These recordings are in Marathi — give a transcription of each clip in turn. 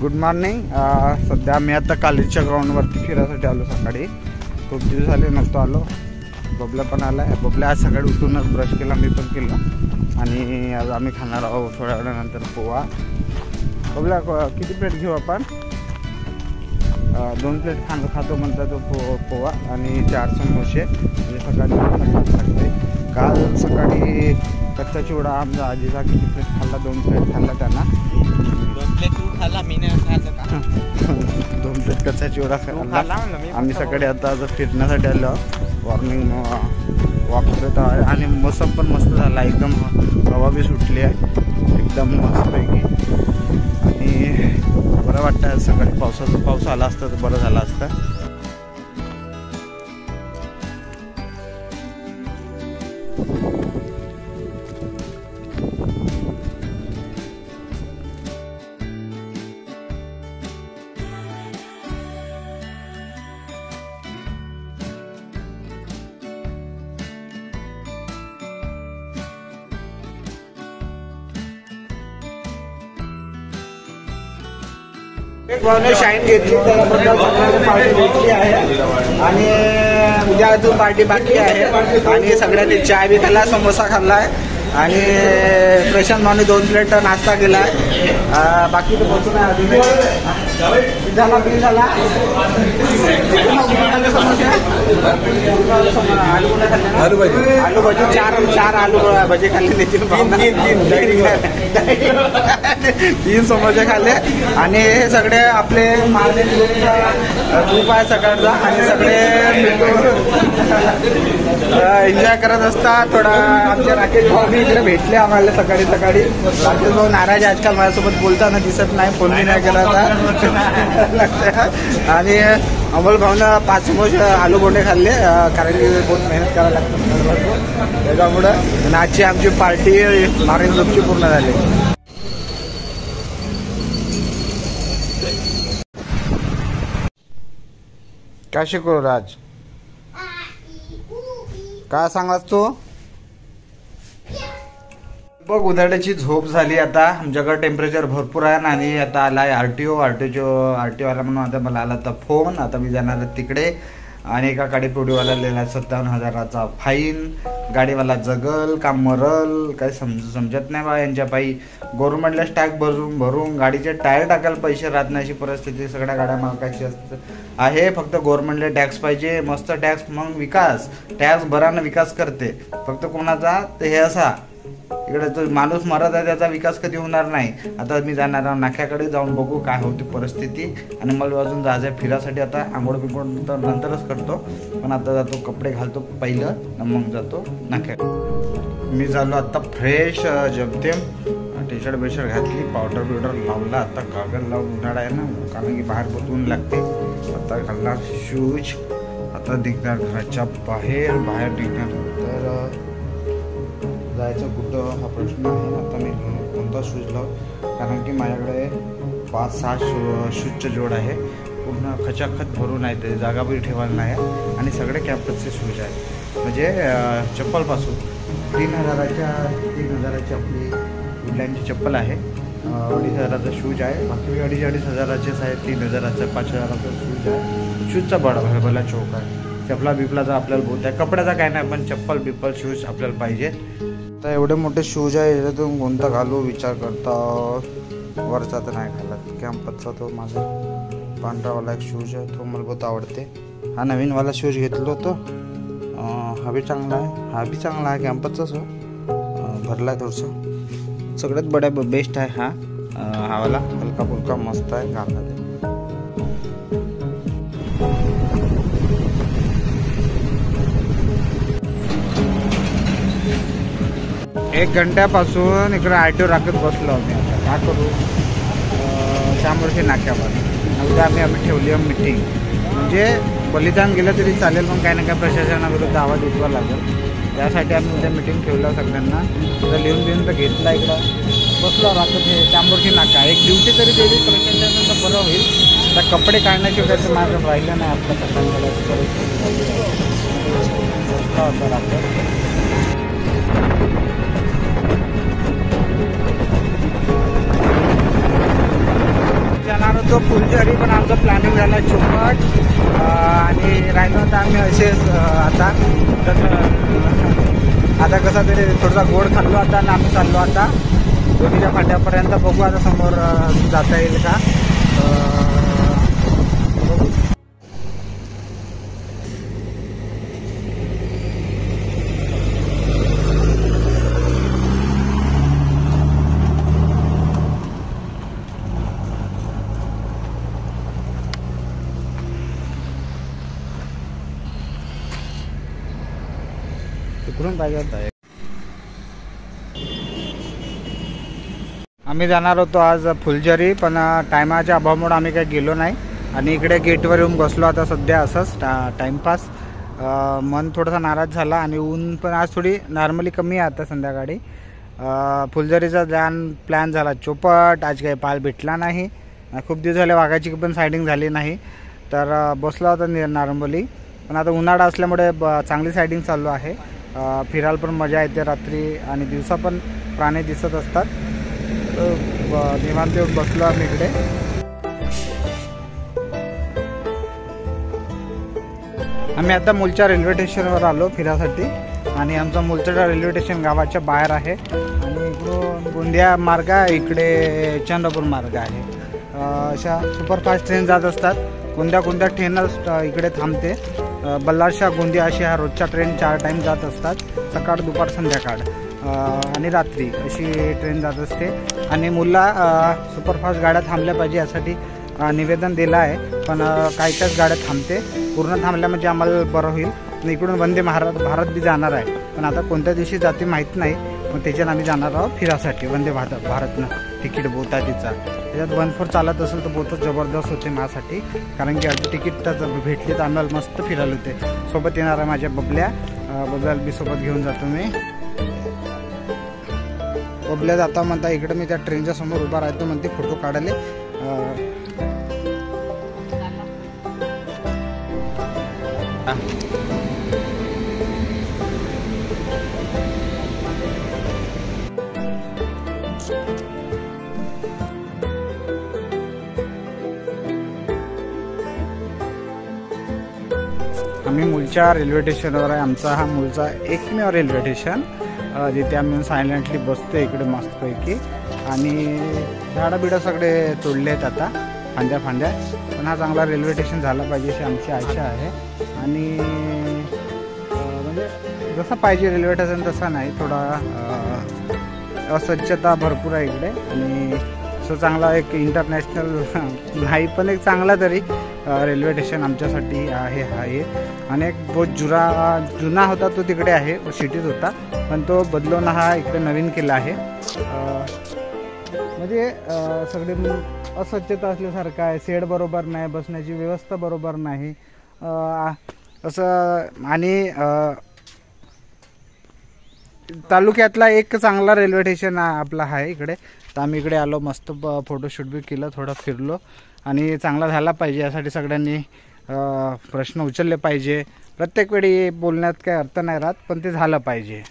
Good morning. सध्या आम्ही आता कॉलेजच्या ग्राउंडवरती फिरायसाठी आलो. सकाळी खूप दिवस झाले नव्हतो आलो. बबल्या पण आला आहे. बबल्या आज सकाळी उठूनच ब्रश केला, मी पण केलं. आणि आज आम्ही खाणार आहोत थोड्या वेळानंतर पोहा. बबल्या किती प्लेट घेऊ आपण? 2 प्लेट खातो म्हणता तो पोहा आणि 4 समोसे. म्हणजे सकाळी लागते. काल सकाळी कच्चा चिवडा आमचा आजीचा किती प्लेट खाल्ला? 2 प्लेट खाल्ला त्यांना. 2 प्लेट तू खाल्ला, मी नाही खायचं का? 2 प्लेट कच्चा चिवडा खाल्ला. आम्ही सकाळी आता फिरण्यासाठी आलो. मॉर्निंग वॉक करत आहे आणि मोसम पण मस्त झाला. एकदम हवा बी सुटली आहे एकदम मस्तपैकी. आणि बरं वाटतं. सकाळी पाऊस आला असता तर बरं झालं असतं. शाईन घेतली, पार्टी घेतली आहे आणि उद्या अजून पार्टी बाकी आहे. आणि सगळ्यांनी चाय बी खाल्ला, समोसा खाल्लाय आणि प्रशांत भाऊने 2 प्लेट नाश्ता केलाय. बाकी तर बसून आहे अजून. झाला बिल झाला. आलू भजी 4 आलू भजी खाल्ले. 3 समोसे खाल्ले. आणि हे सगळे आपले मारले ग्रुप आहे सकाळचा आणि सगळे एन्जॉय करत असतात. थोडा आमचे राकेश भाऊ बी इकडे भेटले आम्हाला सकाळी. राकेश भाऊ नाराज आजकाल माझ्यासोबत बोलताना दिसत नाही, फोन बी नाही केला होता. आणि अमोल भाऊनं 5 समोसे आलू बोंडे खाल्ले, कारण की बहुत मेहनत करायला लागतं त्याच्यामुळं. आजची आमची पार्टी मारीन ग्रुपची पूर्ण झाली. काय शिकवलं राज? काय सांगास तू? बघ, उद्याची झोप झाली. आता आमच्याकडे टेम्परेचर भरपूर आहे आणि आता आला आहे आरटीओ आला म्हणून आता मला आला तर फोन. आता मी जाणार तिकडे आणि एका गाडी पुढीवाला लिहिला 57,000चा फाईन. गाडीवाला जगल का मरल काय समजत नाही बा यांच्या पायी. गव्हर्नमेंटला टॅक्स भरून गाडीचे टायर टाकायला पैसे राहत नाही अशी परिस्थिती सगळ्या गाड्या मालकाची आहे. फक्त गव्हर्नमेंटला टॅक्स पाहिजे, मस्त टॅक्स, मग विकास. टॅक्स भरानं विकास करते. फक्त कोणाचा तर हे असा इकडे तो माणूस मरत आहे त्याचा विकास कधी होणार नाही. आता मी जाणार नाक्याकडे जाऊन बघू काय होती परिस्थिती. आणि मला अजून जायचं फिरासाठी. आता आंघोळ बिंघोळ तर नंतरच करतो, पण आता जातो कपडे घालतो पहिलं, मग जातो नाक्याकडे. मी झालो आता फ्रेश जमतेम. टी शर्ट बिशर्ट घातली, पावडर बिवडर लावला. आता कागद लावून उन्हाळा आहे ना, कारण की बाहेर बसून लागते. आता घालणार शूज. आता निघणार घराच्या बाहेर निघणार. तर जायचं कुठं हा प्रश्न आहे. आता मी कोणता शूज लाव, कारण की माझ्याकडे 5-6 शूजचं जोड आहे. पूर्ण खचाखच भरून आहे, ते जागा बी ठेवायला नाही आहे. आणि सगळे कॅम्पसचे शूज आहेत. म्हणजे चप्पलपासून 3,000ची आपली वुडलँडची चप्पल आहे. 2,500चा शूज आहे. बाकी 2,500-2,500च आहे. 3,000चा 5,000चा शूज आहे. शूजचा भला चौक आहे. चपला बिपलाचा आपल्याला बहुत आहे. कपड्याचा काय नाही, पण चप्पल बिप्पल शूज आपल्याला पाहिजे. तर एवढे मोठे शूज आहे, याच्यातून कोणता घालू विचार करता. वरचा तर नाही घालत. कॅम्पसचा तो माझा पांढरावाला एक शूज आहे, तो मला बहुत आवडते. हा नवीनवाला शूज घेतलो होतो. हा बी चांगला आहे. हा बी चांगला आहे कॅम्पसचाच हो. भरला आहे थोडंसं. सगळ्यात बेस्ट आहे हा वाला. हलका फुलका मस्त आहे घालला. 1 घंट्यापासून इकडे आरटीओ राखत बसलो आम्ही. आता काय करू? शामवर्षी नाक्यावर उद्या आम्ही ठेवली आहे मीटिंग. म्हणजे बलिदान गेलं तरी चालेल, पण काही ना काही प्रशासनाविरुद्ध आवाज उठवा लागेल. त्यासाठी आम्ही उद्या मीटिंग ठेवलं सगळ्यांना. तर लिहून तर घेतला. इकडं बसलो राखत. हे शामवर्षी नाका एक ड्युटी तरी दिली प्रशासनाचं तर बरं होईल. आता कपडे काढण्याची वगैरे माझं राहिलं नाही. आपल्या सगळ्यांकडे होता राखत. जाणार होतो फुलझरी, पण आमचं प्लॅनिंग झालं चोपट आणि राहिलो आता आम्ही असेच आता कसा तरी थोडासा गोड खाल्लो आता आणि आम्ही चाललो आता दोन्हीच्या फाट्यापर्यंत. बघू आता समोर जाता येईल का. बघू. तिकडून पाहिजे होता. आम्ही जाणार होतो आज फुलझरी, पण टायमाच्या अभावामुळे आम्ही काही गेलो नाही आणि इकडे गेटवर येऊन बसलो आता सध्या असंच टाईमपास. मन थोडासा नाराज झाला आणि ऊन पण आज थोडी नॉर्मली कमी आहे आता संध्याकाळी. फुलझरीचा प्लॅन झाला चोपट. आज काही पाल भेटला नाही, खूप दिवस झाले वाघाची पण सायडिंग झाली नाही, तर बसला होता नॉर्मली. पण आता उन्हाळा असल्यामुळे चांगली सायडिंग चालू आहे. फिरायला पण मजा येते रात्री आणि दिवसा पण प्राणी दिसत असतात. निवांत येऊन बसलो आम्ही इकडे. आम्ही आता मूलच्या रेल्वे स्टेशनवर आलो फिरासाठी आणि आमचा मूलचा रेल्वे स्टेशन गावाच्या बाहेर आहे आणि इकडून गोंदिया मार्ग आहे, इकडे चंद्रपूर मार्ग आहे. अशा सुपरफास्ट ट्रेन जात असतात. कोणत्या ट्रेनच इकडे थांबते. बल्लारशाह गोंदिया अशी ह्या रोजच्या ट्रेन 4 टाईम जात असतात, सकाळ दुपार संध्याकाळ आणि रात्री अशी ट्रेन जात असते. आणि मुला सुपरफास्ट गाड्या थांबल्या पाहिजे यासाठी निवेदन दिलं आहे, पण काहीच गाड्या थांबते. पूर्ण थांबल्या म्हणजे आम्हाला बरं होईल. इकडून वंदे भारत बी जाणार आहे, पण आता कोणत्या दिवशी जाते माहीत नाही. मग त्याच्यात आम्ही जाणार आहोत फिरासाठी. वंदे भारतनं तिकीट बोट आहे तिचा. त्याच्यात 1-4 चालत असेल तर बोटच जबरदस्त होते माझ्यासाठी, कारण की अर्धी तिकीट तर भेटली तर आम्हाला मस्त फिरायला होते. सोबत येणार आहे माझ्या बबल्याला बी सोबत घेऊन जातो मी. बबल्या जाता म्हणता इकडे मी त्या ट्रेनच्या समोर उभा राहतो म्हणते फोटो काढायला. आम्ही मूलच्या रेल्वे स्टेशनवर आहे. आमचा हा मूलचा एकमेव रेल्वे स्टेशन जिथे आम्ही सायलेंटली बसतो इकडे मस्तपैकी. आणि झाडं बिडं सगळे तोडले आहेत आता फांद्या. पण हा चांगला रेल्वे स्टेशन झाला पाहिजे अशी आमची आशा आहे. आणि म्हणजे जसं पाहिजे रेल्वे स्टेशन तसा नाही, थोडा अस्वच्छता भरपूर आहे इकडे. आणि असं चांगला एक इंटरनॅशनल नाही पण एक चांगला तरी रेल्वे स्टेशन आमच्यासाठी आहे. आणि एक बहुत जुना होता तो तिकडे आहे, सिटीत होता, पण तो बदलून हा इकडे नवीन केला आहे. म्हणजे सगळे अस्वच्छता असल्यासारखं आहे. शेड बरोबर नाही, बसण्याची व्यवस्था बरोबर नाही असं. आणि तालुक्यातला एक चांगला रेल्वे स्टेशन आपला आहे इकडे. तर आम्ही इकडे आलो, मस्त फोटोशूट बी केलं, थोडं फिरलो. आणि चांगला झाला पाहिजे यासाठी सगळ्यांनी प्रश्न उचलले पाहिजे. प्रत्येक वेळी बोलण्यात काही अर्थ नाही राहत, पण ते झालं पाहिजे.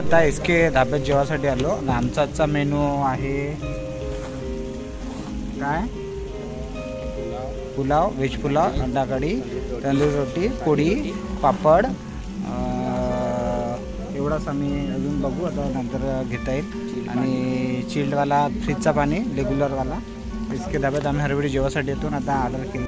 आता एस के धाब्यात जेवासाठी आलो आणि आमचा आजचा मेनू आहे काय पुलाव, व्हेज पुलाव, अंडा कढी, तंदूर रोटी, पोळी, पापड, एवढाच आम्ही अजून बघू आता नंतर घेता येईल. आणि चिल्डवाला फ्रीजचा पाणी रेग्युलरवाला एस के धाब्यात आम्ही हरवेळी जेवासाठी येतो. आता ऑर्डर केली